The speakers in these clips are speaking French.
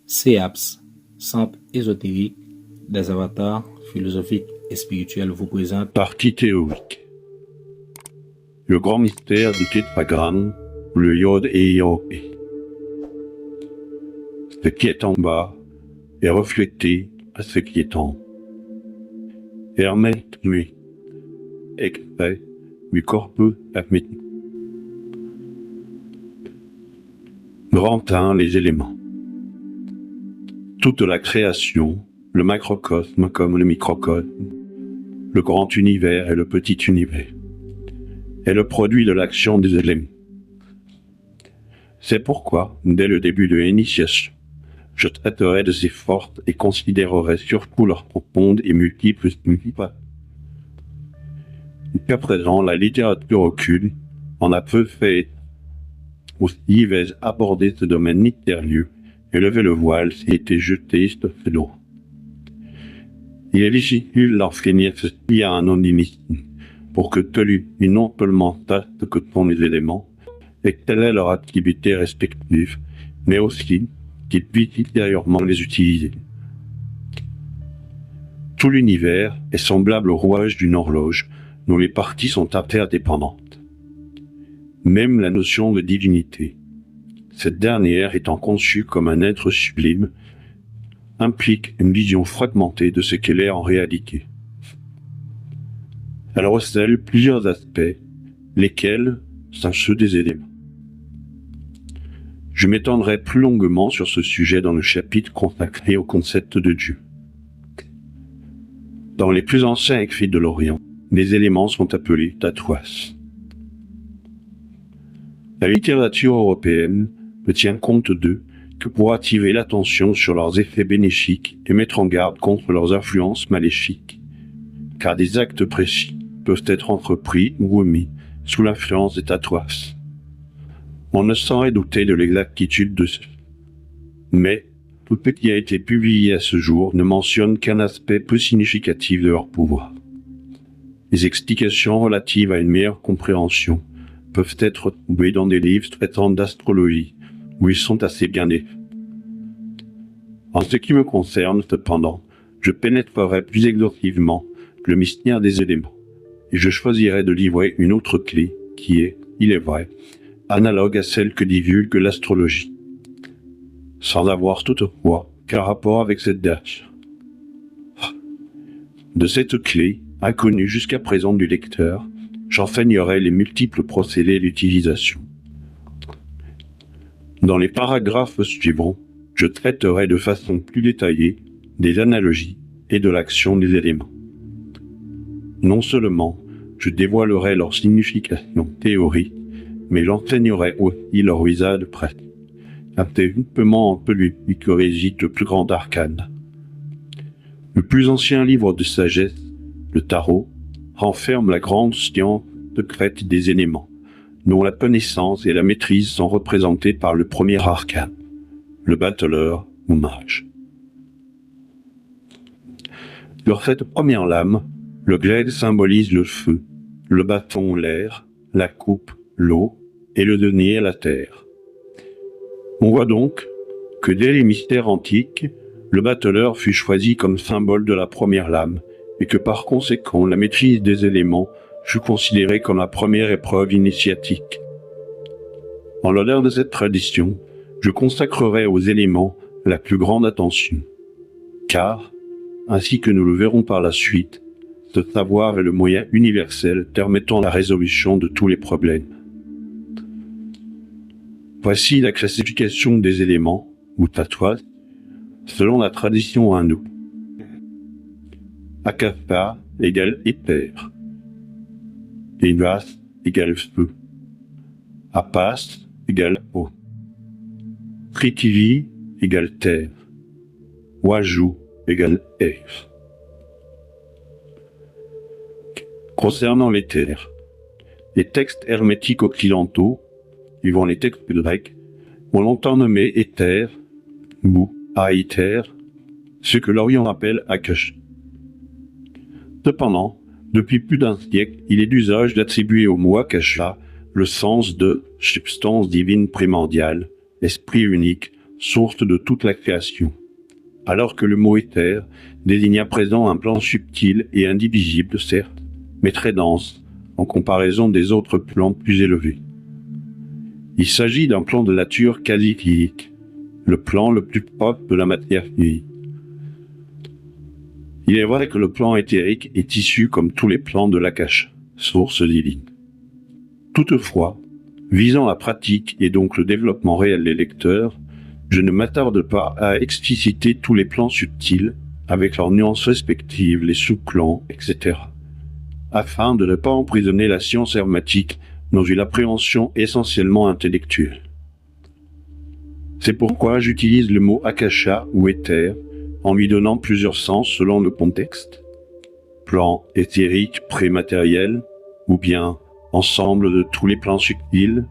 CEAPS, Centre ésotérique des avatars philosophiques et spirituels, vous présente Partie théorique. Le grand mystère du tétragramme, le Yod et Yod-Hé. Ce qui est en bas est reflété à ce qui est en haut. Hermès, lui, extrait du corpus hermétique. Grand 1, les éléments. Toute la création, le macrocosme comme le microcosme, le grand univers et le petit univers, est le produit de l'action des éléments. C'est pourquoi, dès le début de l'initiation, je traiterai de ces forces et considérerai surtout leurs profondes et multiples significats. Jusqu'à présent, la littérature occulte en a peu fait. Aussi vais-je aborder ce domaine mystérieux et lever le voile s'il était jeté sur ce lot. Il est légitime d'en finir ceci à un ondinisme, pour que celui qui non seulement sache ce que sont les éléments et quelle est leur activité respective, mais aussi qu'il puisse ultérieurement les utiliser. Tout l'univers est semblable au rouage d'une horloge dont les parties sont interdépendantes. Même la notion de divinité, cette dernière étant conçue comme un être sublime, implique une vision fragmentée de ce qu'elle est en réalité. Elle recèle plusieurs aspects, lesquels sont ceux des éléments. Je m'étendrai plus longuement sur ce sujet dans le chapitre consacré au concept de Dieu. Dans les plus anciens écrits de l'Orient, les éléments sont appelés tatwas. La littérature européenne ne tient compte d'eux que pour attirer l'attention sur leurs effets bénéfiques et mettre en garde contre leurs influences maléfiques, car des actes précis peuvent être entrepris ou omis sous l'influence des tatwas. On ne saurait douter de l'exactitude de ceux. Mais tout ce qui a été publié à ce jour ne mentionne qu'un aspect peu significatif de leur pouvoir. Les explications relatives à une meilleure compréhension peuvent être trouvées dans des livres traitant d'astrologie, où ils sont assez bien défaits. En ce qui me concerne, cependant, je pénétrerai plus exhaustivement le mystère des éléments, et je choisirai de livrer une autre clé qui est, il est vrai, analogue à celle que divulgue l'astrologie, sans avoir toutefois qu'un rapport avec cette dernière. De cette clé, inconnue jusqu'à présent du lecteur, j'enseignerai les multiples procédés d'utilisation. Dans les paragraphes suivants, je traiterai de façon plus détaillée des analogies et de l'action des éléments. Non seulement je dévoilerai leur signification théorique, mais j'enseignerai aussi leur usage pratique, car c'est justement celui qui réside le plus grand arcane. Le plus ancien livre de sagesse, le tarot, renferme la grande science secrète des éléments, dont la connaissance et la maîtrise sont représentées par le premier arcane, le battleur ou mage. Sur cette première lame, le glaive symbolise le feu, le bâton l'air, la coupe l'eau et le denier la terre. On voit donc que dès les mystères antiques, le battleur fut choisi comme symbole de la première lame et que par conséquent la maîtrise des éléments fut considérée comme la première épreuve initiatique. En l'honneur de cette tradition, je consacrerai aux éléments la plus grande attention, car, ainsi que nous le verrons par la suite, ce savoir est le moyen universel permettant la résolution de tous les problèmes. Voici la classification des éléments, ou tatwas, selon la tradition hindoue. Akasa égale éther. Evas égale feu. Apas égale eau. Prithvi égale terre. Waju égale air. Concernant l'éther, les textes hermétiques occidentaux, suivant les textes grecs, ont longtemps nommé éther ou aether, ce que l'Orient appelle akash. Cependant, depuis plus d'un siècle, il est d'usage d'attribuer au mot akasha le sens de substance divine primordiale, esprit unique, source de toute la création, alors que le mot éther désigne à présent un plan subtil et indivisible, certes, mais très dense, en comparaison des autres plans plus élevés. Il s'agit d'un plan de nature quasi physique, le plan le plus proche de la matière physique. Il est vrai que le plan éthérique est issu comme tous les plans de l'Akasha, source divine. Toutefois, visant la pratique et donc le développement réel des lecteurs, je ne m'attarde pas à expliciter tous les plans subtils, avec leurs nuances respectives, les sous-plans, etc., afin de ne pas emprisonner la science hermétique dans une appréhension essentiellement intellectuelle. C'est pourquoi j'utilise le mot Akasha ou éther, en lui donnant plusieurs sens selon le contexte. Plan éthérique prématériel, ou bien ensemble de tous les plans subtils,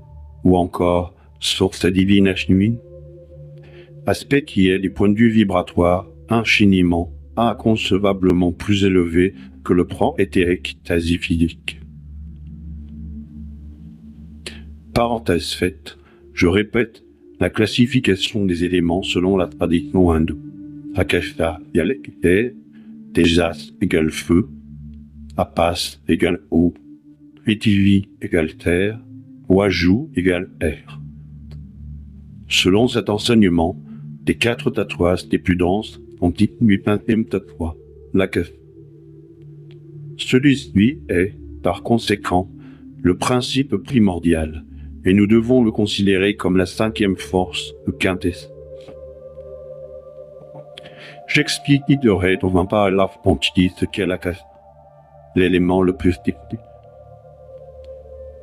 ou encore source divine achemine. Aspect qui est, du point de vue vibratoire, infiniment, inconcevablement plus élevé que le plan éthérique quasi physique. Parenthèse faite, je répète la classification des éléments selon la tradition hindoue. Akasha égale éther, Tejas égale feu, Apas égale eau, Prithvi égale terre, Waju égale air. Selon cet enseignement, des 4 tatouages les plus denses ont dit du 20e tatouage, l'Akasha. Celui-ci est, par conséquent, le principe primordial, et nous devons le considérer comme la 5e force, le quintessence. J'expliquerai dans un paragraphe entier ce qu'est l'Akasha, l'élément le plus typique.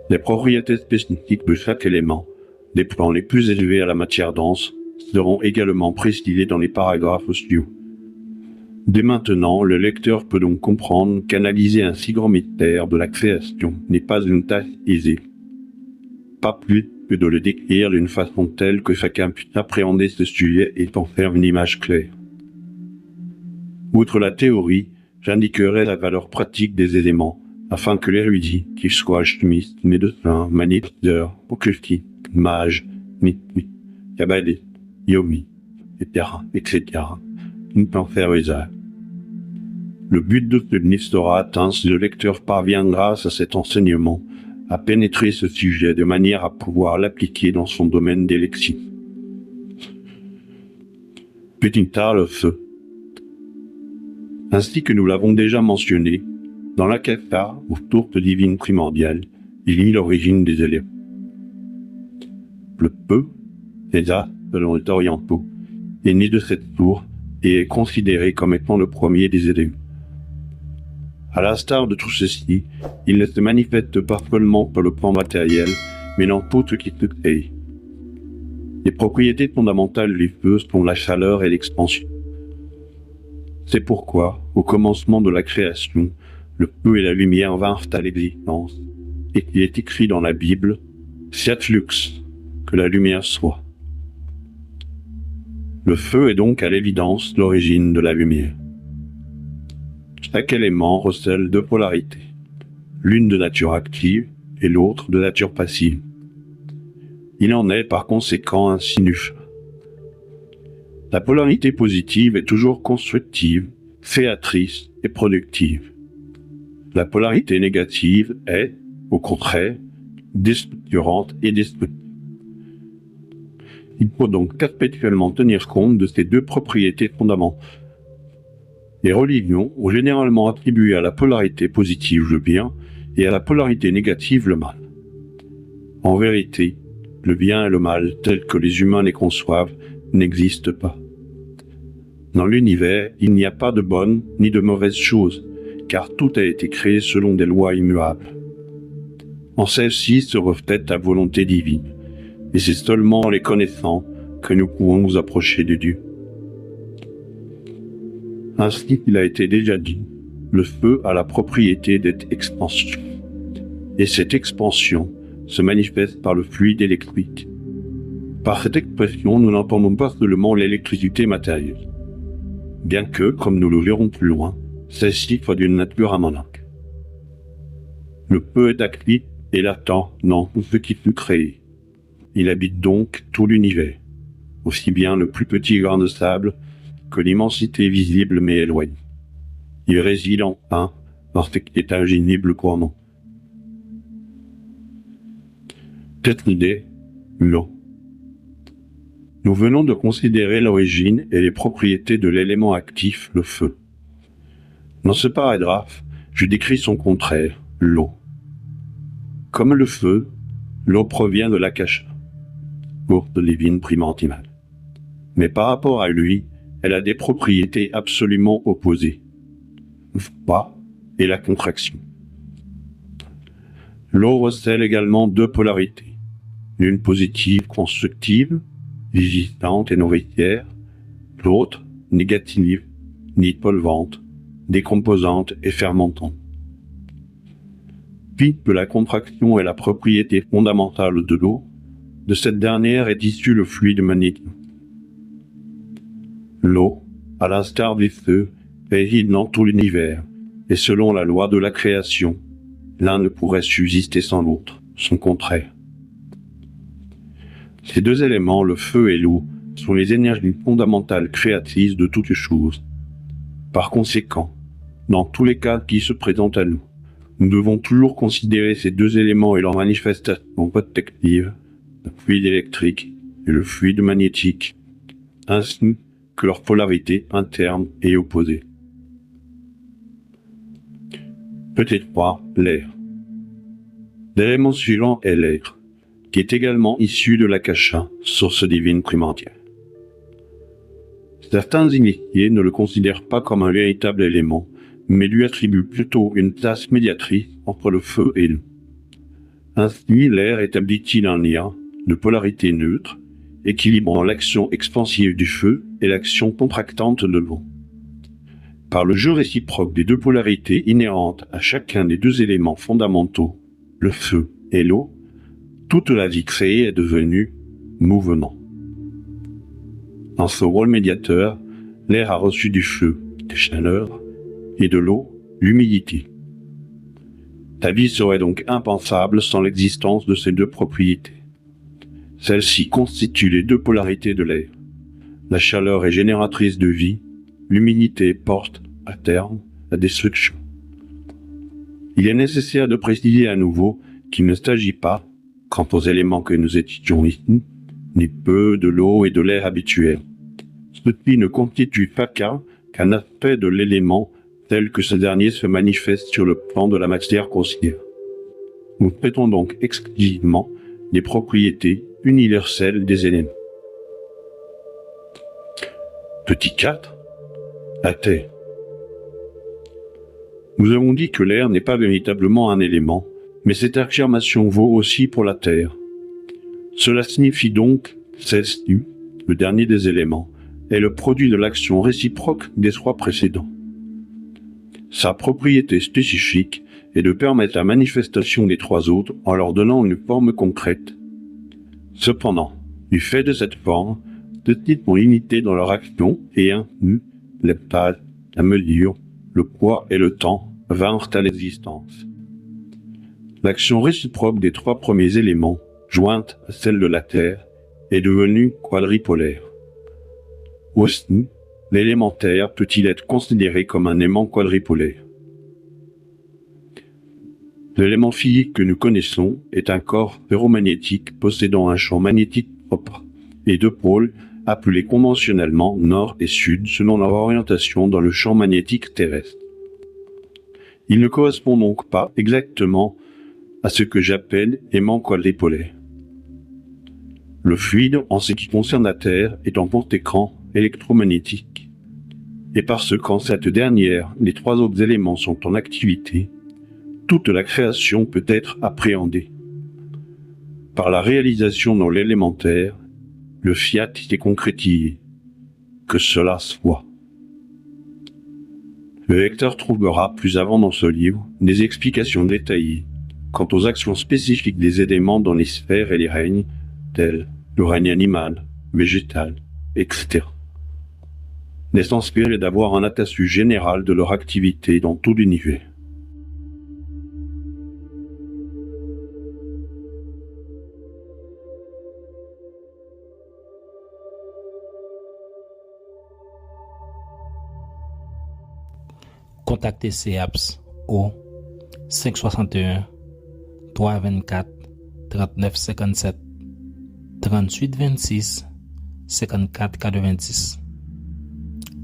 Les propriétés spécifiques de chaque élément, des plans les plus élevés à la matière dense, seront également précisées dans les paragraphes suivants. Dès maintenant, le lecteur peut donc comprendre qu'analyser un si grand mystère de la création n'est pas une tâche aisée. Pas plus que de le décrire d'une façon telle que chacun puisse appréhender ce sujet et en faire une image claire. Outre la théorie, j'indiquerai la valeur pratique des éléments, afin que l'érudit, qu'il soit alchimiste, médecin, manipulateur, occultiste, mage, mythique, kabbaliste, yomi, etc., ne peut en faire usage. Le but de ce livre sera atteint si le lecteur parvient grâce à cet enseignement à pénétrer ce sujet de manière à pouvoir l'appliquer dans son domaine d'élection. Petit tard le feu. Ainsi que nous l'avons déjà mentionné, dans l'Akasha, ou source divine primordiale, il y a l'origine des éléments. Le feu, déjà, selon les orientaux, est né de cette source et est considéré comme étant le premier des éléments. À l'instar de tout ceci, il ne se manifeste pas seulement par le plan matériel, mais dans tout ce qui se crée. Les propriétés fondamentales du feu sont la chaleur et l'expansion. C'est pourquoi, au commencement de la création, le feu et la lumière vinrent à l'existence, et qu'il est écrit dans la Bible, « Fiat lux », que la lumière soit. Le feu est donc à l'évidence l'origine de la lumière. Chaque élément recèle 2 polarités, l'une de nature active et l'autre de nature passive. Il en est par conséquent ainsi du feu. La polarité positive est toujours constructive, créatrice et productive. La polarité négative est, au contraire, déstructurante et destructive. Il faut donc perpétuellement tenir compte de ces 2 propriétés fondamentales. Les religions ont généralement attribué à la polarité positive le bien et à la polarité négative le mal. En vérité, le bien et le mal tels que les humains les conçoivent n'existent pas. Dans l'univers, il n'y a pas de bonnes ni de mauvaises choses, car tout a été créé selon des lois immuables. En celles-ci se reflète la volonté divine, et c'est seulement en les connaissant que nous pouvons nous approcher de Dieu. Ainsi qu'il a été déjà dit, le feu a la propriété d'être expansion. Et cette expansion se manifeste par le fluide électrique. Par cette expression, nous n'entendons pas seulement l'électricité matérielle, bien que, comme nous le verrons plus loin, celle-ci soit d'une nature ammoniaque. Le feu est actif et latent dans tout ce qui fut créé. Il habite donc tout l'univers. aussi bien le plus petit grain de sable que l'immensité visible mais éloignée. Il réside enfin dans cet état génible couramment. Cette idée, l'eau. Nous venons de considérer l'origine et les propriétés de l'élément actif, le feu. Dans ce paragraphe, je décris son contraire, l'eau. Comme le feu, l'eau provient de l'akasha, source divine primentimale. Mais par rapport à lui, elle a des propriétés absolument opposées. Le froid et la contraction. L'eau recèle également deux polarités, l'une positive, constructive, vigilante et nourricière, l'autre négative, polvante, décomposante et fermentante. Puisque la contraction est la propriété fondamentale de l'eau, de cette dernière est issu le fluide magnétique. L'eau, à l'instar du feu, réside dans tout l'univers, et selon la loi de la création, l'un ne pourrait subsister sans l'autre, son contraire. Ces deux éléments, le feu et l'eau, sont les énergies fondamentales créatrices de toutes choses. Par conséquent, dans tous les cas qui se présentent à nous, nous devons toujours considérer ces deux éléments et leurs manifestations protectives, le fluide électrique et le fluide magnétique, ainsi que leurs polarités internes et opposées. Petit 3, l'air. L'élément suivant est l'air, qui est également issu de l'akasha, source divine primordiale. Certains initiés ne le considèrent pas comme un véritable élément, mais lui attribuent plutôt une place médiatrice entre le feu et l'eau. Ainsi, l'air établit-il un lien de polarité neutre, équilibrant l'action expansive du feu et l'action contractante de l'eau. Par le jeu réciproque des deux polarités inhérentes à chacun des deux éléments fondamentaux, le feu et l'eau, toute la vie créée est devenue mouvement. Dans ce rôle médiateur, l'air a reçu du feu, des chaleurs, et de l'eau, l'humidité. Ta vie serait donc impensable sans l'existence de ces deux propriétés. Celles-ci constituent les deux polarités de l'air. La chaleur est génératrice de vie, l'humidité porte, à terme, la destruction. Il est nécessaire de préciser à nouveau qu'il ne s'agit pas, quant aux éléments que nous étudions ici, ni peu de l'eau et de l'air habituels. Ceci ne constitue pas qu'un aspect de l'élément tel que ce dernier se manifeste sur le plan de la matière considérée. Nous traitons donc exclusivement des propriétés universelles des éléments. Petit 4. La Terre. Nous avons dit que l'air n'est pas véritablement un élément, mais cette affirmation vaut aussi pour la Terre. Cela signifie donc celle-ci, le dernier des éléments, est le produit de l'action réciproque des trois précédents. Sa propriété spécifique est de permettre la manifestation des trois autres en leur donnant une forme concrète. Cependant, du fait de cette forme, deux types sont limités dans leur action et incluent l'espace, la mesure, le poids et le temps vinrent à l'existence. L'action réciproque des trois premiers éléments, jointe à celle de la Terre, est devenue quadripolaire. Aussi, l'élémentaire peut-il être considéré comme un aimant quadripolaire. L'élément physique que nous connaissons est un corps ferromagnétique possédant un champ magnétique propre et deux pôles appelés conventionnellement nord et sud selon leur orientation dans le champ magnétique terrestre. Il ne correspond donc pas exactement à ce que j'appelle aimant quadripolaire. Le fluide, en ce qui concerne la Terre, est en conséquence électromagnétique. Et parce qu'en cette dernière, les trois autres éléments sont en activité, toute la création peut être appréhendée. Par la réalisation dans l'élémentaire, le fiat est concrétisé. Que cela soit. Le lecteur trouvera plus avant dans ce livre des explications détaillées quant aux actions spécifiques des éléments dans les sphères et les règnes, tels le règne animal, végétal, etc. L'essentiel est d'avoir un aperçu général de leur activité dans tout l'univers. Contactez CEAPS au 561 324 39 57 38 26 54 90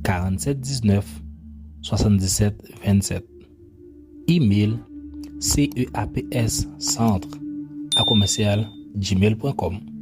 47 19 77 27. Email ceaps centre@gmail.com.